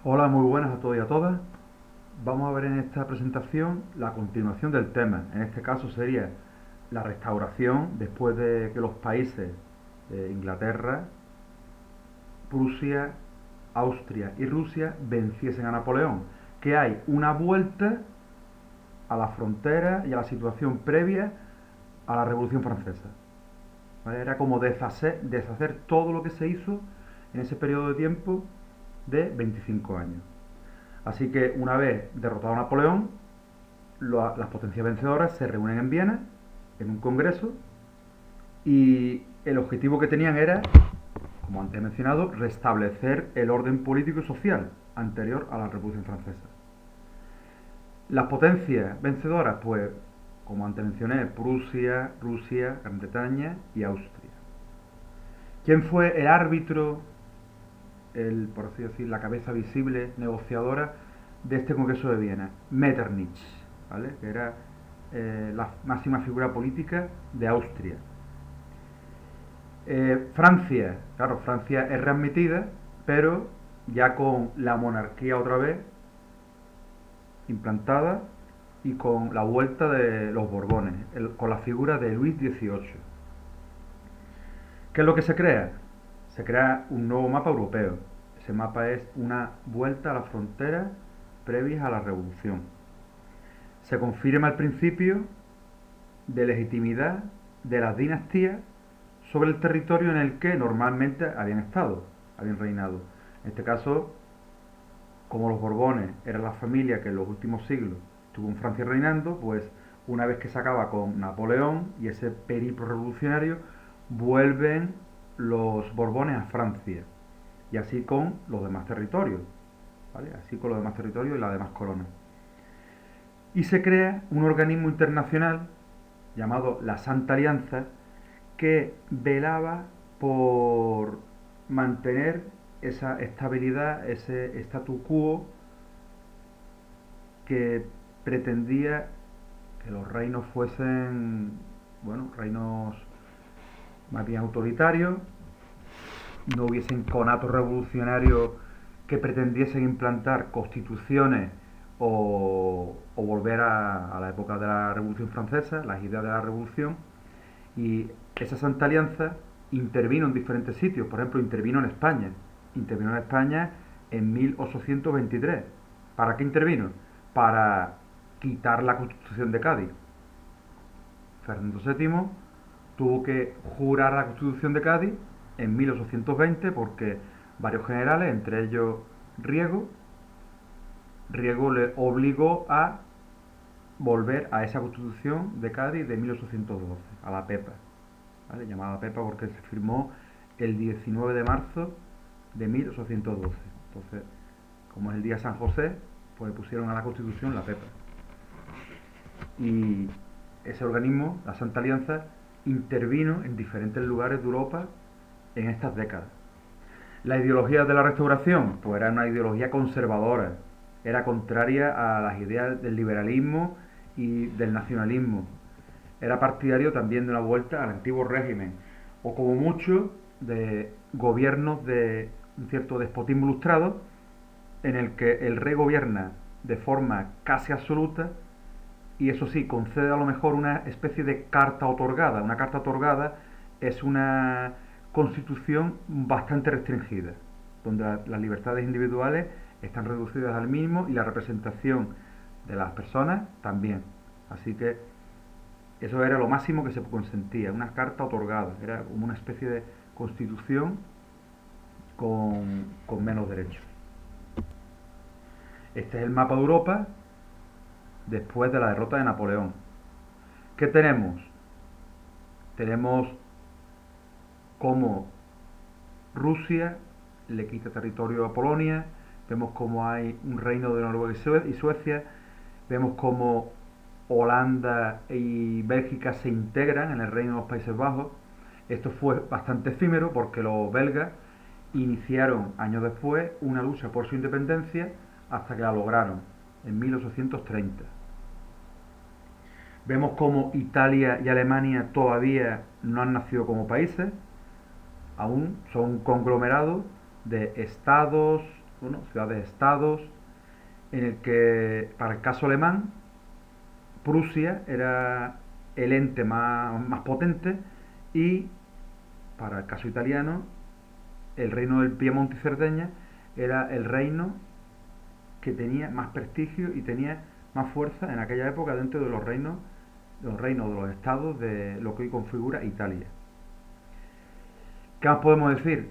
Hola, muy buenas a todos y a todas. Vamos a ver en esta presentación la continuación del tema. En este caso sería la restauración después de que los países de Inglaterra, Prusia, Austria y Rusia venciesen a Napoleón. Que hay una vuelta a la frontera y a la situación previa a la Revolución Francesa. ¿Vale? Era como deshacer todo lo que se hizo en ese periodo de tiempo de 25 años. Así que una vez derrotado a Napoleón, las potencias vencedoras se reúnen en Viena, en un congreso, y el objetivo que tenían era, como antes he mencionado, restablecer el orden político y social anterior a la Revolución Francesa. Las potencias vencedoras, pues, como antes mencioné, Prusia, Rusia, Gran Bretaña y Austria. ¿Quién fue el árbitro, por así decir, la cabeza visible negociadora de este Congreso de Viena? Metternich, ¿vale? Que era la máxima figura política de Austria. Francia, claro, Francia es readmitida, pero ya con la monarquía otra vez implantada y con la vuelta de los Borbones, con la figura de Luis XVIII. ¿Qué es lo que se crea? Se crea un nuevo mapa europeo. Ese mapa es una vuelta a las fronteras previas a la Revolución. Se confirma el principio de legitimidad de las dinastías sobre el territorio en el que normalmente habían reinado. En este caso, como los Borbones eran la familia que en los últimos siglos estuvo en Francia reinando, pues una vez que se acaba con Napoleón y ese periplo revolucionario, vuelven los Borbones a Francia. Y así con los demás territorios, ¿vale? Así con los demás territorios y las demás coronas. Y se crea un organismo internacional llamado la Santa Alianza, que velaba por mantener esa estabilidad, ese statu quo que pretendía que los reinos fuesen, bueno, reinos más bien autoritarios, no hubiesen conatos revolucionarios que pretendiesen implantar constituciones o volver a la época de la Revolución Francesa, las ideas de la Revolución. Y esa Santa Alianza intervino en diferentes sitios. Por ejemplo, intervino en España. Intervino en España en 1823. ¿Para qué intervino? Para quitar la Constitución de Cádiz. Fernando VII tuvo que jurar la Constitución de Cádiz en 1820 porque varios generales, entre ellos Riego, le obligó a volver a esa Constitución de Cádiz de 1812, a la PEPA, ¿vale? Llamada PEPA porque se firmó el 19 de marzo de 1812. Entonces, como es el día de San José, pues pusieron a la Constitución la PEPA. Y ese organismo, la Santa Alianza, intervino en diferentes lugares de Europa en estas décadas. La ideología de la Restauración, pues era una ideología conservadora, era contraria a las ideas del liberalismo y del nacionalismo. Era partidario también de una vuelta al antiguo régimen, o como mucho de gobiernos de un cierto despotismo ilustrado, en el que el rey gobierna de forma casi absoluta y eso sí, concede a lo mejor una especie de carta otorgada. Una carta otorgada es una constitución bastante restringida, donde las libertades individuales están reducidas al mínimo y la representación de las personas también. Así que eso era lo máximo que se consentía, una carta otorgada, era como una especie de constitución con menos derechos. Este es el mapa de Europa después de la derrota de Napoleón. ¿Qué tenemos? Tenemos cómo Rusia le quita territorio a Polonia, vemos cómo hay un reino de Noruega y Suecia, vemos cómo Holanda y Bélgica se integran en el reino de los Países Bajos. Esto fue bastante efímero porque los belgas iniciaron años después una lucha por su independencia hasta que la lograron en 1830. Vemos cómo Italia y Alemania todavía no han nacido como países, aún son un conglomerado de estados bueno, ciudades-estados, en el que, para el caso alemán, Prusia era el ente más potente y, para el caso italiano, el reino del Piemonte y Cerdeña era el reino que tenía más prestigio y tenía más fuerza en aquella época dentro de los reinos de los estados de lo que hoy configura Italia. ¿Qué más podemos decir?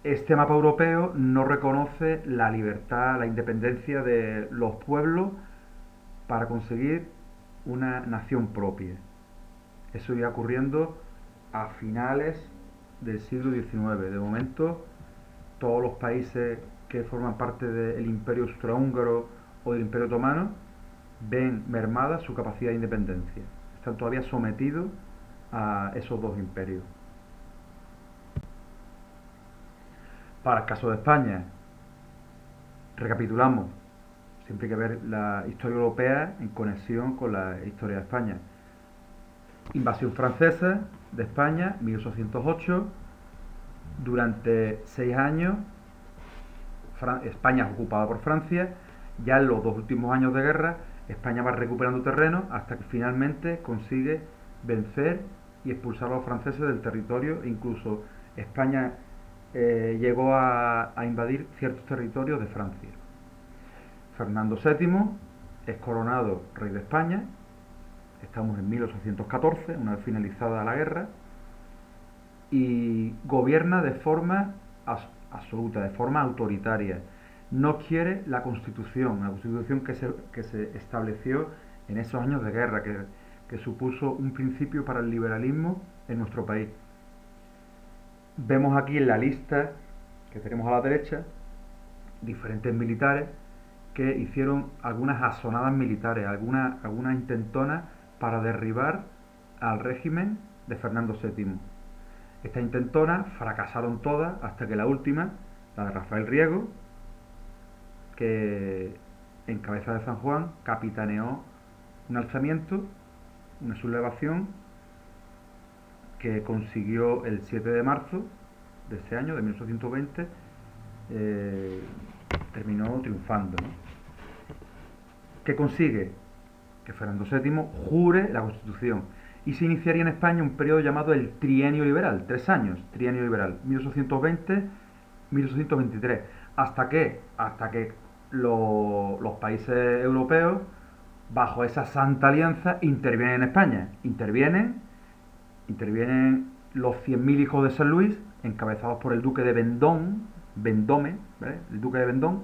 Este mapa europeo no reconoce la libertad, la independencia de los pueblos para conseguir una nación propia. Eso iba ocurriendo a finales del siglo XIX. De momento, todos los países que forman parte del Imperio Austrohúngaro o del Imperio Otomano ven mermada su capacidad de independencia. Están todavía sometidos a esos dos imperios. Para el caso de España, recapitulamos, siempre hay que ver la historia europea en conexión con la historia de España. Invasión francesa de España, 1808. Durante 6 años, España es ocupada por Francia. Ya en los 2 últimos años de guerra, España va recuperando terreno hasta que finalmente consigue vencer y expulsar a los franceses del territorio. Incluso España llegó a invadir ciertos territorios de Francia. Fernando VII es coronado rey de España. Estamos en 1814, una vez finalizada la guerra, y gobierna de forma absoluta, de forma autoritaria. No quiere la constitución que se estableció en esos años de guerra, que supuso un principio para el liberalismo en nuestro país. Vemos aquí en la lista que tenemos a la derecha diferentes militares que hicieron algunas asonadas militares, algunas intentonas para derribar al régimen de Fernando VII. Estas intentonas fracasaron todas hasta que la última, la de Rafael Riego, que en cabeza de San Juan capitaneó un alzamiento, una sublevación que consiguió el 7 de marzo de ese año, de 1820, terminó triunfando, ¿no? ¿Qué consigue? Que Fernando VII jure la Constitución y se iniciaría en España un periodo llamado el Trienio Liberal, 3 años, Trienio Liberal, 1820-1823, hasta que los países europeos, bajo esa santa alianza, intervienen en España. Intervienen los 100.000 hijos de San Luis, encabezados por el duque de Vendôme, ¿vale? El duque de Vendôme,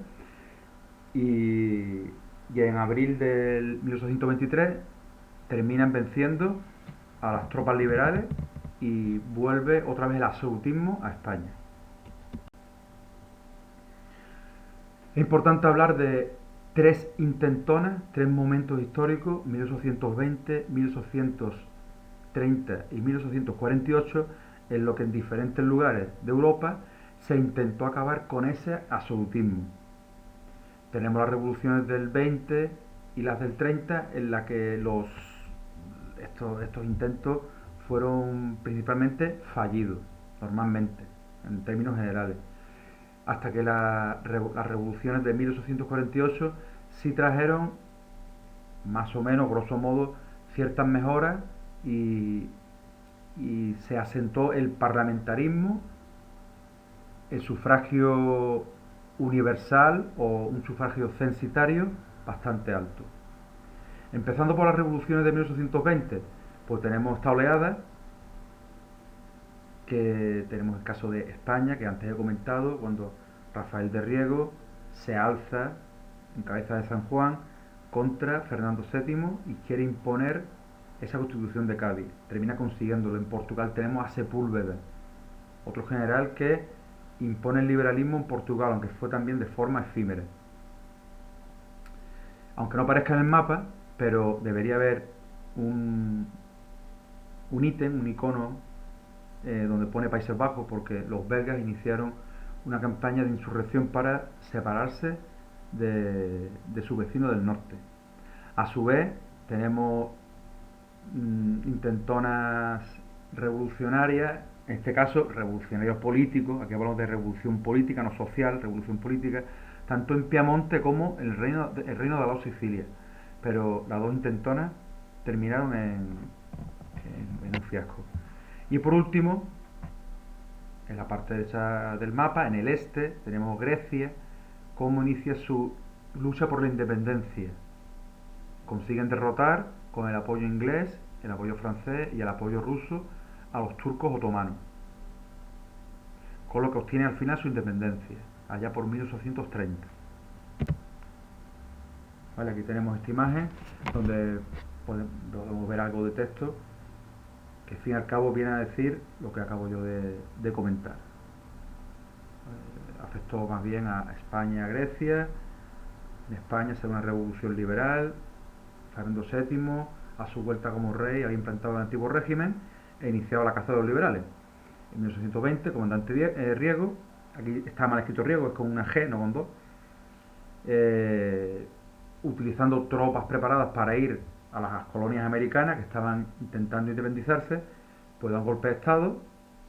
y en abril del 1823 terminan venciendo a las tropas liberales y vuelve otra vez el absolutismo a España. Es importante hablar de 3 intentonas, 3 momentos históricos, 1820, 1830 y 1848, en lo que en diferentes lugares de Europa se intentó acabar con ese absolutismo. Tenemos las revoluciones del 20 y las del 30, en las que estos intentos fueron principalmente fallidos, normalmente, en términos generales. Hasta que las revoluciones de 1848 sí trajeron, más o menos, grosso modo, ciertas mejoras y se asentó el parlamentarismo, el sufragio universal o un sufragio censitario bastante alto. Empezando por las revoluciones de 1820, pues tenemos esta oleada, que tenemos el caso de España, que antes he comentado, cuando Rafael de Riego se alza en cabeza de San Juan contra Fernando VII y quiere imponer esa Constitución de Cádiz. Termina consiguiéndolo. En Portugal tenemos a Sepúlveda, otro general que impone el liberalismo en Portugal, aunque fue también de forma efímera. Aunque no aparezca en el mapa, pero debería haber un ítem, un icono, donde pone Países Bajos, porque los belgas iniciaron una campaña de insurrección para separarse de su vecino del norte. A su vez, tenemos intentonas revolucionarias en este caso revolucionarios políticos, aquí hablamos de revolución política, no social, revolución política, tanto en Piamonte como en el reino de las dos Sicilias. Pero las dos intentonas terminaron en un fiasco. Y por último, en la parte derecha del mapa, en el este, tenemos Grecia, cómo inicia su lucha por la independencia. Consiguen derrotar con el apoyo inglés, el apoyo francés y el apoyo ruso a los turcos otomanos, con lo que obtiene al final su independencia, allá por 1830. Vale, aquí tenemos esta imagen donde podemos ver algo de texto que al fin y al cabo viene a decir lo que acabo yo de comentar. Afectó más bien a España y a Grecia. En España se da una revolución liberal. Fernando VII, a su vuelta como rey, había implantado el antiguo régimen e iniciado la caza de los liberales. En 1820, comandante Riego, aquí está mal escrito Riego, es con una G, no con dos, utilizando tropas preparadas para ir a las colonias americanas que estaban intentando independizarse, pues da un golpe de Estado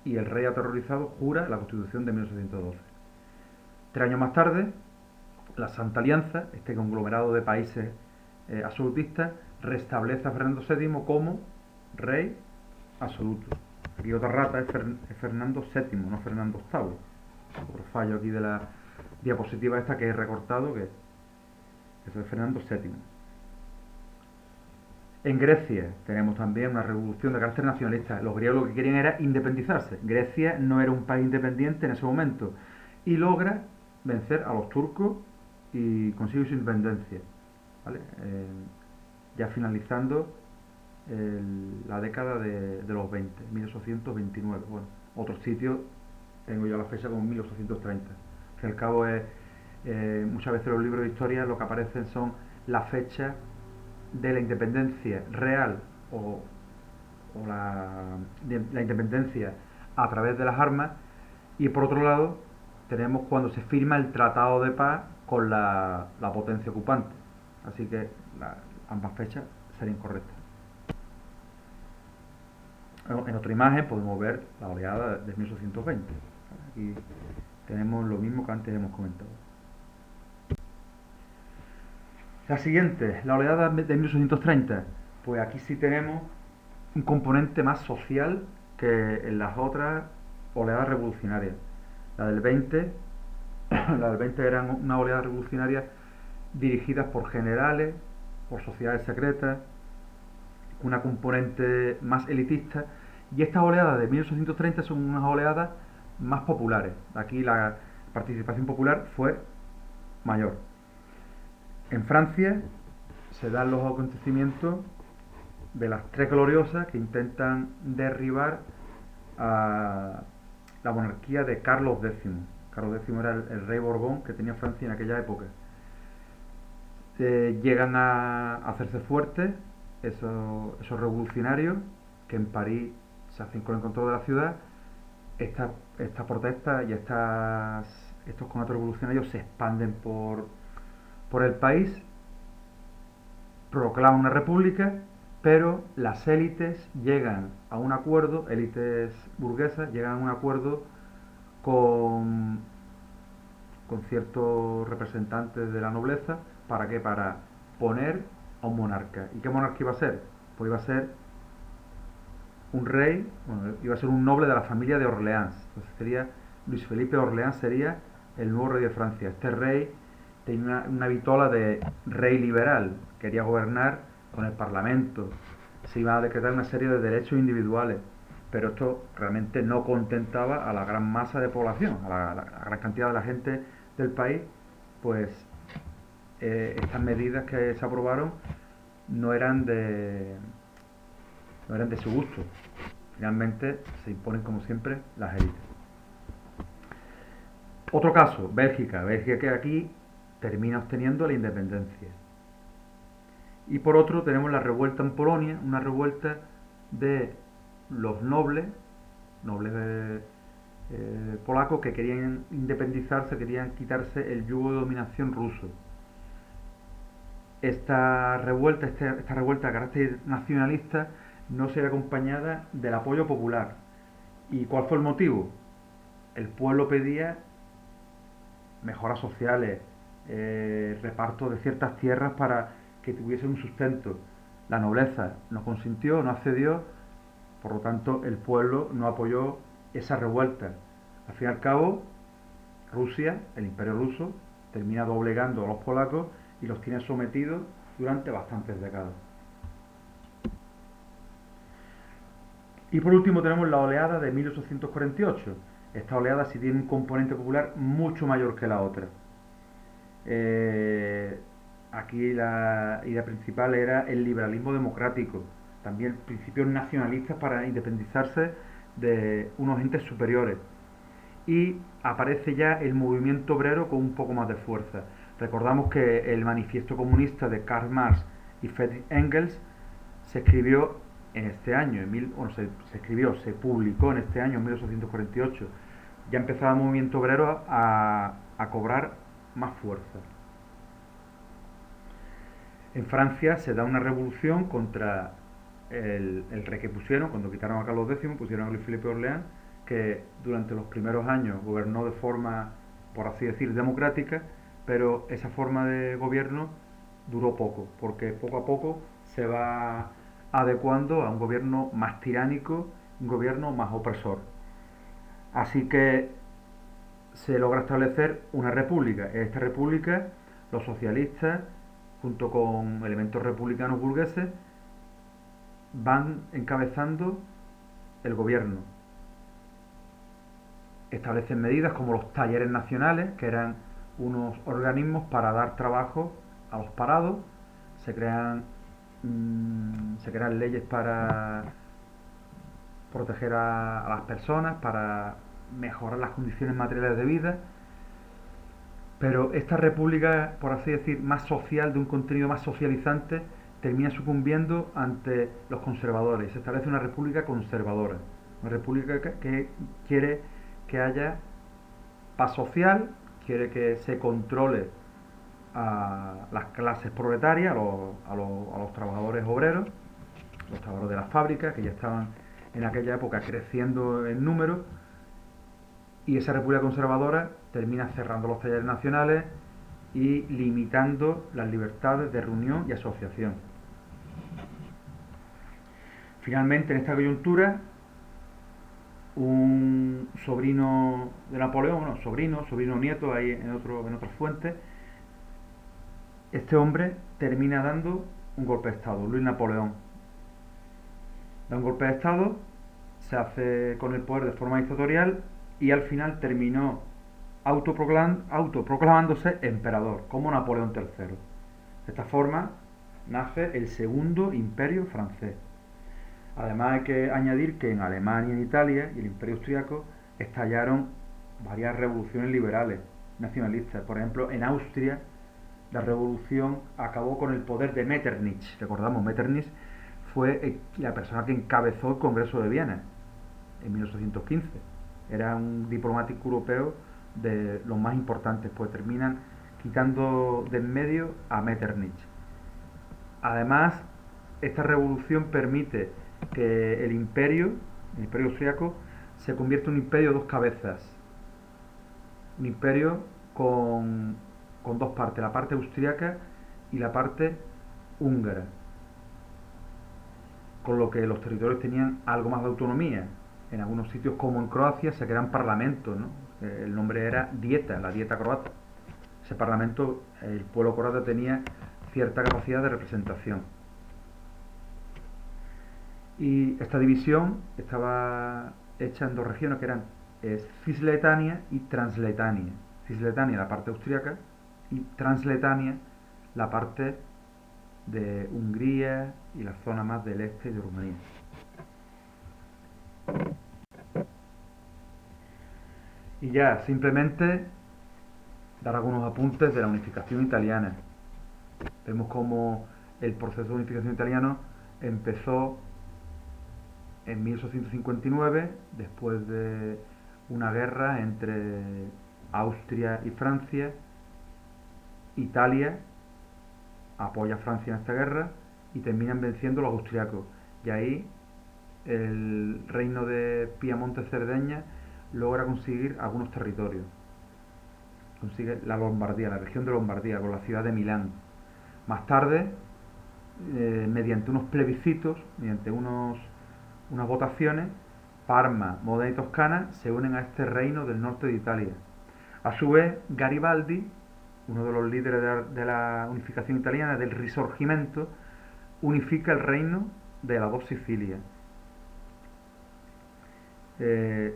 y el rey aterrorizado jura la Constitución de 1812. 3 años más tarde, la Santa Alianza, este conglomerado de países absolutistas, restablece a Fernando VII como rey absoluto. Aquí otra rata es Fernando VII, no Fernando VIII. Otro fallo aquí de la diapositiva esta que he recortado, que eso es Fernando VII. En Grecia tenemos también una revolución de carácter nacionalista. Los griegos lo que querían era independizarse. Grecia no era un país independiente en ese momento y logra vencer a los turcos y consigue su independencia. ¿Vale? Ya finalizando la década de los 20, 1829. Bueno, otros sitios tengo yo la fecha como 1830. Que al cabo es, muchas veces los libros de historia lo que aparecen son las fechas de la independencia real o la independencia a través de las armas, y por otro lado tenemos cuando se firma el tratado de paz con la potencia ocupante, así que ambas fechas serían correctas. En otra imagen podemos ver la oleada de 1820. Aquí tenemos lo mismo que antes hemos comentado. La siguiente, la oleada de 1830. Pues aquí sí tenemos un componente más social que en las otras oleadas revolucionarias. La del 20, la del 20 eran una oleada revolucionaria dirigidas por generales, por sociedades secretas, una componente más elitista, y estas oleadas de 1830 son unas oleadas más populares. Aquí la participación popular fue mayor. En Francia se dan los acontecimientos de las tres gloriosas que intentan derribar a la monarquía de Carlos X. Carlos X era el rey Borbón que tenía Francia en aquella época. Llegan a hacerse fuertes esos revolucionarios que en París se hacen con el control de la ciudad. Estas protestas y estos conatos revolucionarios se expanden por el país, proclaman una república, pero las élites llegan a un acuerdo, élites burguesas llegan a un acuerdo con ciertos representantes de la nobleza. ¿Para qué? Para poner a un monarca. ¿Y qué monarca iba a ser? Pues iba a ser un rey, bueno, iba a ser un noble de la familia de Orleans. Entonces sería Luis Felipe de Orleans, sería el nuevo rey de Francia. Este rey tenía una vitola de rey liberal, quería gobernar con el parlamento, se iba a decretar una serie de derechos individuales, pero esto realmente no contentaba a la gran masa de población, a la gran cantidad de la gente del país. Pues estas medidas que se aprobaron no eran de su gusto. Finalmente se imponen, como siempre, las élites. Otro caso, Bélgica. Bélgica, que aquí termina obteniendo la independencia. Y por otro tenemos la revuelta en Polonia, una revuelta de los nobles polacos que querían independizarse, querían quitarse el yugo de dominación ruso. Esta revuelta de carácter nacionalista no sería acompañada del apoyo popular, ¿Y cuál fue el motivo? El pueblo pedía mejoras sociales, reparto de ciertas tierras para que tuviesen un sustento. La nobleza no consintió, no accedió, por lo tanto el pueblo no apoyó esa revuelta. Al fin y al cabo, Rusia, el imperio ruso, termina doblegando a los polacos y los tiene sometidos durante bastantes décadas. Y por último tenemos la oleada de 1848. Esta oleada sí tiene un componente popular mucho mayor que la otra. Eh, Aquí la idea principal era el liberalismo democrático, también principios nacionalistas para independizarse de unos entes superiores. Y aparece ya el movimiento obrero con un poco más de fuerza. Recordamos que el manifiesto comunista de Karl Marx y Friedrich Engels se escribió en este año, se publicó en este año, en 1848. Ya empezaba el movimiento obrero a cobrar más fuerza. En Francia se da una revolución contra el rey que pusieron, cuando quitaron a Carlos X, pusieron a Luis Felipe Orleans, que durante los primeros años gobernó de forma, por así decir, democrática, pero esa forma de gobierno duró poco, porque poco a poco se va adecuando a un gobierno más tiránico, un gobierno más opresor. Así que se logra establecer una república. En esta república, los socialistas, junto con elementos republicanos burgueses, van encabezando el gobierno. Establecen medidas como los talleres nacionales, que eran unos organismos para dar trabajo a los parados. Se crean, se crean leyes para proteger a las personas, para mejorar las condiciones materiales de vida. Pero esta república, por así decir, más social, de un contenido más socializante, termina sucumbiendo ante los conservadores. Se establece una república conservadora, una república que quiere que haya paz social, quiere que se controle a las clases proletarias, a los trabajadores obreros, los trabajadores de las fábricas, que ya estaban en aquella época creciendo en número, y esa república conservadora termina cerrando los talleres nacionales y limitando las libertades de reunión y asociación. Finalmente, en esta coyuntura, un sobrino de Napoleón, bueno, sobrino nieto, ahí en otras fuentes, este hombre termina dando un golpe de Estado, Luis Napoleón. Da un golpe de Estado, se hace con el poder de forma dictatorial y al final terminó autoproclamándose emperador, como Napoleón III. De esta forma nace el segundo imperio francés. Además hay que añadir que en Alemania, en Italia y el imperio austriaco estallaron varias revoluciones liberales, nacionalistas. Por ejemplo, en Austria la revolución acabó con el poder de Metternich. Recordamos, Metternich fue la persona que encabezó el Congreso de Viena en 1815. Era un diplomático europeo de los más importantes, pues terminan quitando de en medio a Metternich. Además, esta revolución permite que el imperio austriaco, se convierta en un imperio de dos cabezas. Un imperio con dos partes, la parte austriaca y la parte húngara. Con lo que los territorios tenían algo más de autonomía. En algunos sitios, como en Croacia, se crean parlamentos, ¿no? El nombre era Dieta, la Dieta croata. Ese parlamento, el pueblo croata tenía cierta capacidad de representación. Y esta división estaba hecha en dos regiones que eran Cisletania y Transletania. Cisletania, la parte austríaca, y Transletania, la parte de Hungría y la zona más del este de Rumanía. Y ya, simplemente dar algunos apuntes de la unificación italiana. Vemos cómo el proceso de unificación italiano empezó en 1859, después de una guerra entre Austria y Francia. Italia apoya a Francia en esta guerra y terminan venciendo los austriacos. Y ahí el reino de Piamonte-Cerdeña logra conseguir algunos territorios. Consigue la Lombardía, la región de Lombardía, con la ciudad de Milán. Más tarde, mediante unos plebiscitos, mediante unas votaciones, Parma, Módena y Toscana se unen a este reino del norte de Italia. A su vez, Garibaldi, uno de los líderes de la unificación italiana, del Risorgimento, unifica el reino de las dos Sicilias.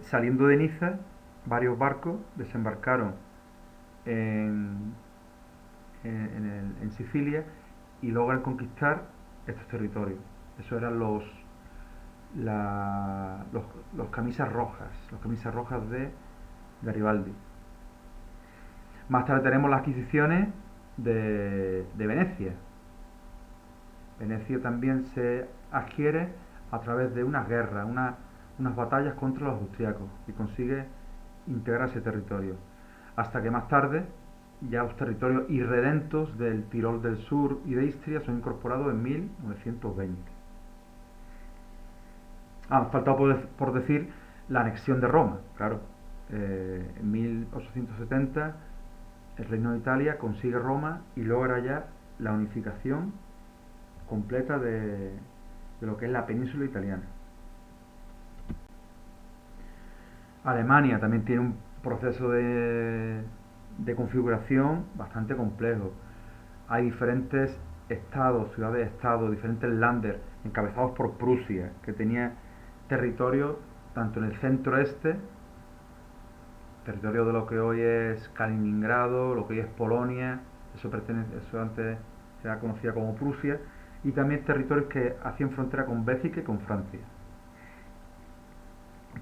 Saliendo de Niza, varios barcos desembarcaron en, en Sicilia y logran conquistar estos territorios. Eso eran los camisas rojas de Garibaldi. Más tarde tenemos las adquisiciones de Venecia. Venecia también se adquiere a través de unas guerras, unas batallas contra los austriacos y consigue integrar ese territorio. Hasta que más tarde ya los territorios irredentos del Tirol del Sur y de Istria son incorporados en 1920. Faltaba por decir la anexión de Roma, claro. En 1870 el Reino de Italia consigue Roma y logra ya la unificación completa de lo que es la península italiana. Alemania también tiene un proceso de configuración bastante complejo. Hay diferentes estados, ciudades-estado, diferentes Länder encabezados por Prusia, que tenía territorio tanto en el centro-este, territorio de lo que hoy es Kaliningrado, lo que hoy es Polonia, eso antes era conocida como Prusia, y también territorios que hacían frontera con Bélgica y con Francia.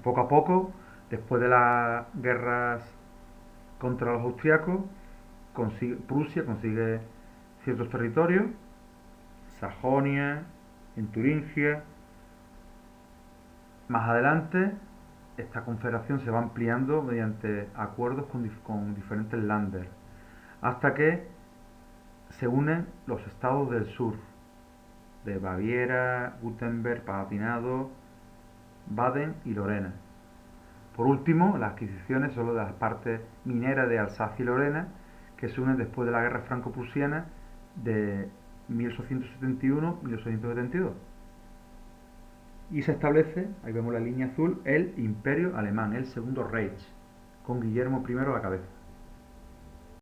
Poco a poco, después de las guerras contra los austriacos, Prusia consigue ciertos territorios, Sajonia, en Turingia. Más adelante, esta confederación se va ampliando mediante acuerdos con diferentes Länder, hasta que se unen los estados del sur, de Baviera, Württemberg, Palatinado, Baden y Lorena. Por último, las adquisiciones solo de las partes mineras de Alsacia y Lorena, que se unen después de la guerra franco-prusiana de 1871-1872. Y se establece, ahí vemos la línea azul, el Imperio Alemán, el Segundo Reich, con Guillermo I a la cabeza.